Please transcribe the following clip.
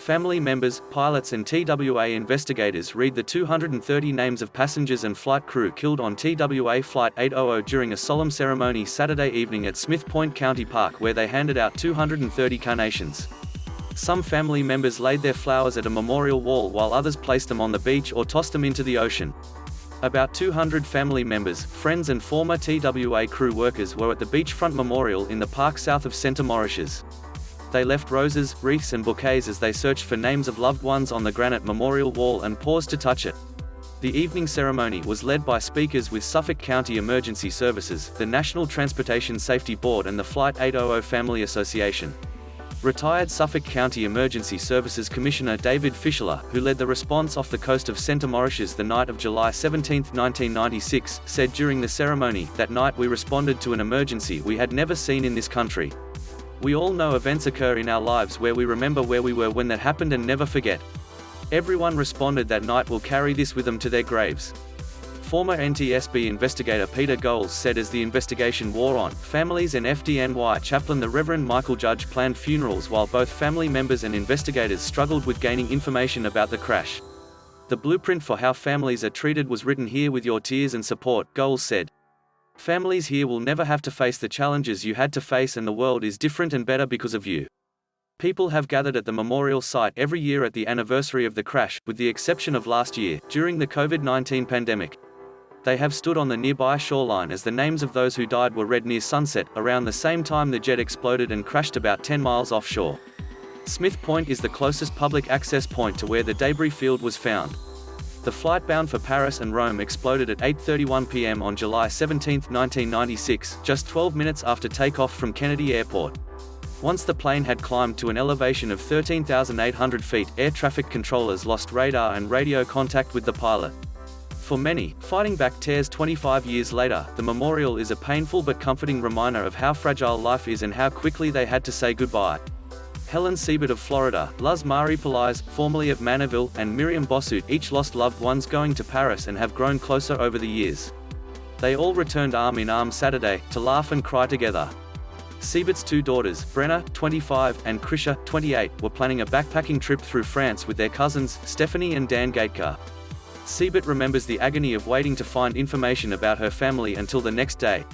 Family members, pilots and TWA investigators read the 230 names of passengers and flight crew killed on TWA Flight 800 during a solemn ceremony Saturday evening at Smith Point County Park, where they handed out 230 carnations. Some family members laid their flowers at a memorial wall, while others placed them on the beach or tossed them into the ocean. About 200 family members, friends and former TWA crew workers were at the beachfront memorial in the park south of Center Moriches. They left roses, wreaths and bouquets as they searched for names of loved ones on the granite memorial wall and paused to touch it. The evening ceremony was led by speakers with Suffolk County Emergency Services, the National Transportation Safety Board and the Flight 800 Family Association. Retired Suffolk County Emergency Services Commissioner David Fischler, who led the response off the coast of Center Moriches the night of July 17, 1996, said during the ceremony, "That night we responded to an emergency we had never seen in this country. We all know events occur in our lives where we remember where we were when that happened and never forget. Everyone responded that night will carry this with them to their graves." Former NTSB investigator Peter Goelz said as the investigation wore on, families and FDNY chaplain the Reverend Mychal Judge planned funerals while both family members and investigators struggled with gaining information about the crash. "The blueprint for how families are treated was written here with your tears and support," Goelz said. "Families here will never have to face the challenges you had to face, and the world is different and better because of you." People have gathered at the memorial site every year at the anniversary of the crash, with the exception of last year, during the COVID-19 pandemic. They have stood on the nearby shoreline as the names of those who died were read near sunset, around the same time the jet exploded and crashed about 10 miles offshore. Smith Point is the closest public access point to where the debris field was found. The flight bound for Paris and Rome exploded at 8:31 p.m. on July 17, 1996, just 12 minutes after takeoff from Kennedy Airport. Once the plane had climbed to an elevation of 13,800 feet, air traffic controllers lost radar and radio contact with the pilot. For many, fighting back tears 25 years later, the memorial is a painful but comforting reminder of how fragile life is and how quickly they had to say goodbye. Helen Siebert of Florida, Luz Mari Pelaez, formerly of Manorville, and Myriam Bossuyt each lost loved ones going to Paris and have grown closer over the years. They all returned arm in arm Saturday, to laugh and cry together. Siebert's two daughters, Brenna, 25, and Chrisha, 28, were planning a backpacking trip through France with their cousins, Stephanie and Dan Gaetke. Siebert remembers the agony of waiting to find information about her family until the next day.